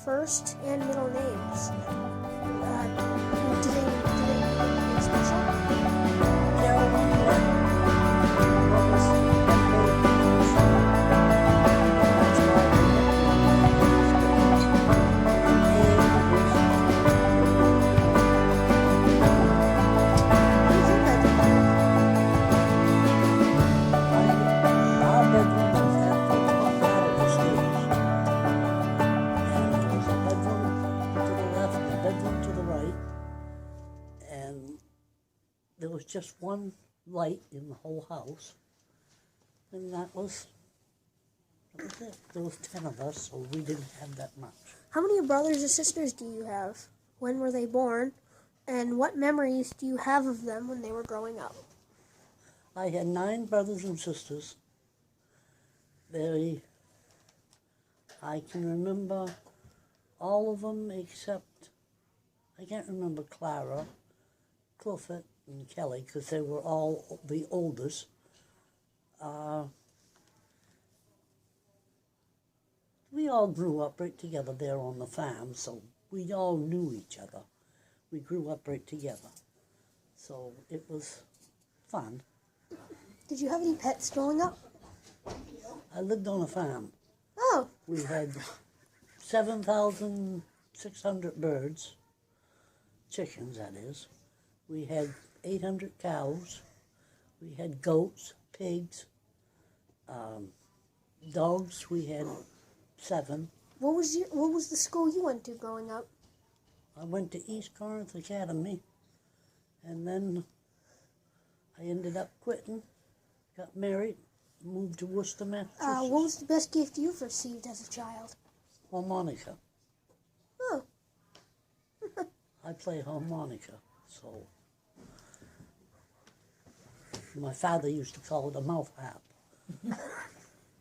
first and middle names. Do they mean anything special? Carolyn Hackley. What was our bedroom was at the top of the stairs, and there was a bedroom to the left and a bedroom to the right, and there was just one light in the whole house, and that was it. There was 10 of us, so we didn't have that much. How many brothers or sisters do you have? When were they born? And what memories do you have of them when they were growing up? I had 9 brothers and sisters. I can remember all of them except, I can't remember Clara, Clifford, and Kelly, because they were all the oldest. We all grew up right together there on the farm, so we all knew each other. We grew up right together, so it was fun. Did you have any pets growing up? I lived on a farm. Oh, We had 7,600 birds, chickens that is. We had 800 cows. We had goats, pigs, dogs. We had 7. what was the school you went to growing up? I went to East Corinth Academy, and then I ended up quitting, got married, moved to Worcester, Massachusetts. What was the best gift you've received as a child? Harmonica. Oh, I play harmonica, so my father used to call it a mouth harp.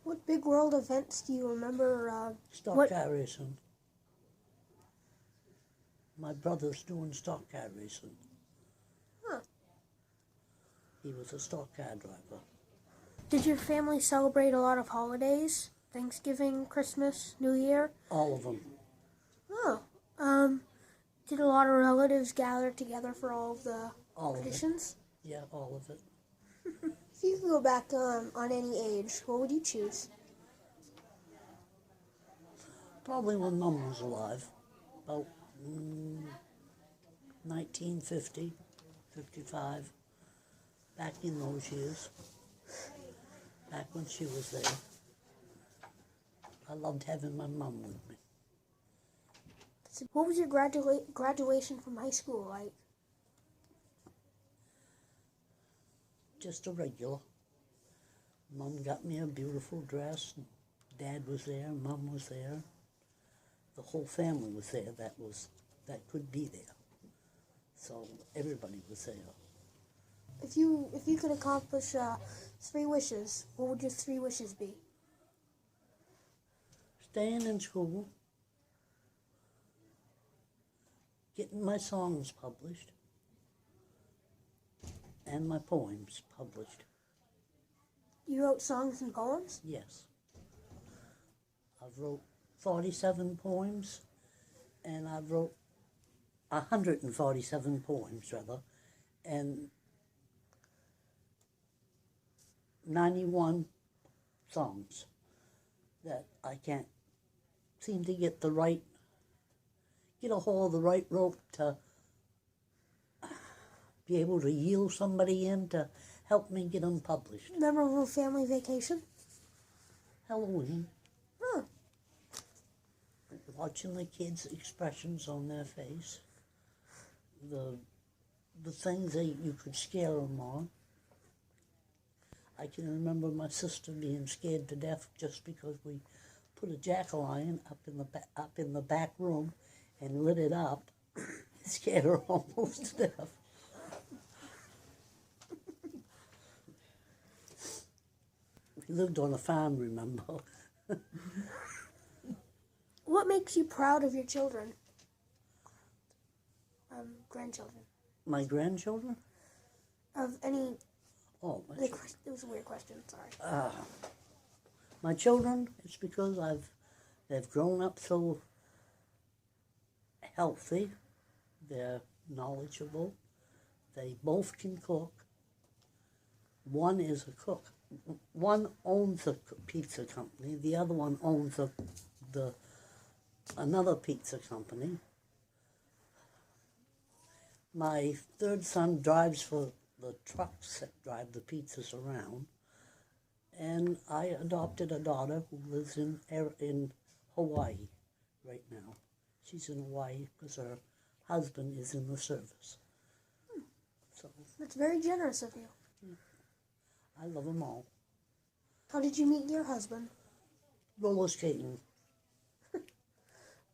what big world events do you remember? Stock car racing. My brother's doing stock car racing. Huh. He was a stock car driver. Did your family celebrate a lot of holidays? Thanksgiving, Christmas, New Year? All of them. Oh, did a lot of relatives gather together for all of the All of it. traditions? Yeah, all of it. If you could go back on any age, what would you choose? Probably when Mum was alive, about 1950, 55, back in those years, back when she was there. I loved having my mum with me. What was your graduation from high school like? Just a regular. Mum got me a beautiful dress. Dad was there, Mum was there. The whole family was there that could be there. So everybody was there. If you could accomplish 3 wishes, what would your 3 wishes be? Staying in school, getting my songs published, and my poems published. You wrote songs and poems? Yes. I've wrote 47 poems, and I wrote 147 poems, rather, and 91 songs that I can't seem to get a hold of the right rope to be able to yield somebody in to help me get them published. Memorable family vacation? Halloween. Huh. Watching the kids' expressions on their face, the things that you could scare them on. I can remember my sister being scared to death just because we put a jack-o'-lantern up in the back room and lit it up. It scared her almost to death. We lived on a farm, remember? What makes you proud of your children? Grandchildren. My grandchildren? Of any... Oh, It was a weird question, sorry. my children, it's because they've grown up so healthy, they're knowledgeable, they both can cook. One is a cook. One owns a pizza company, the other one owns another pizza company. My third son drives for the trucks that drive the pizzas around. And I adopted a daughter who lives in Hawaii right now. She's in Hawaii because her husband is in the service. So That's very generous of you. I love them all. How did you meet your husband? Roller skating.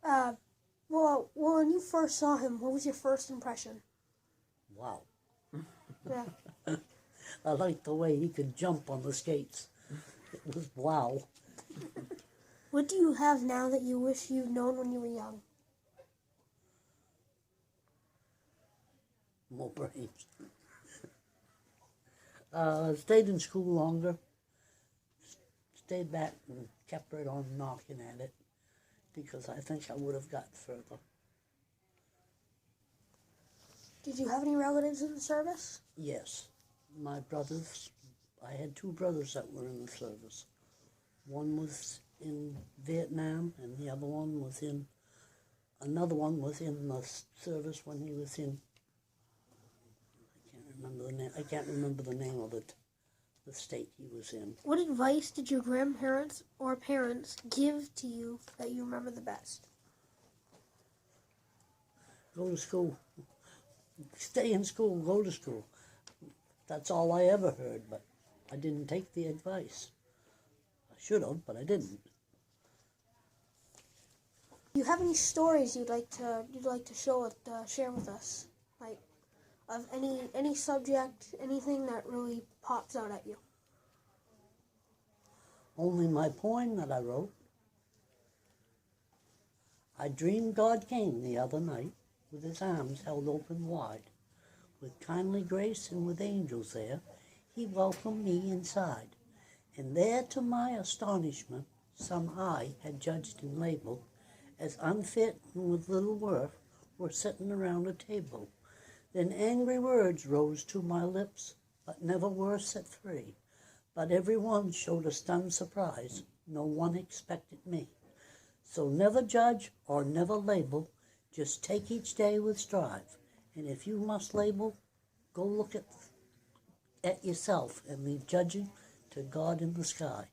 Well, when you first saw him, what was your first impression? Wow. Yeah. I liked the way he could jump on the skates. It was wow. What do you have now that you wish you'd known when you were young? More brains. Stayed in school longer. Stayed back and kept right on knocking at it because I think I would have gotten further. Did you have any relatives in the service? Yes. My brothers, I had two brothers that were in the service. One was in Vietnam and the other one was another one was in the service when he was in, I can't remember the name of it, the state he was in. What advice did your grandparents or parents give to you that you remember the best? Go to school. Stay in school, go to school. That's all I ever heard, but I didn't take the advice. I should have, but I didn't. Do you have any stories you'd like to share with us, like of any subject, anything that really pops out at you? Only my poem that I wrote. I dreamed God came the other night with his arms held open wide. With kindly grace and with angels there, he welcomed me inside. And there, to my astonishment, some I had judged and labeled as unfit and with little worth were sitting around a table. Then angry words rose to my lips, but never were set free. But every one showed a stunned surprise. No one expected me. So never judge or never label, just take each day with strive. And if you must label, go look at yourself and leave judging to God in the sky.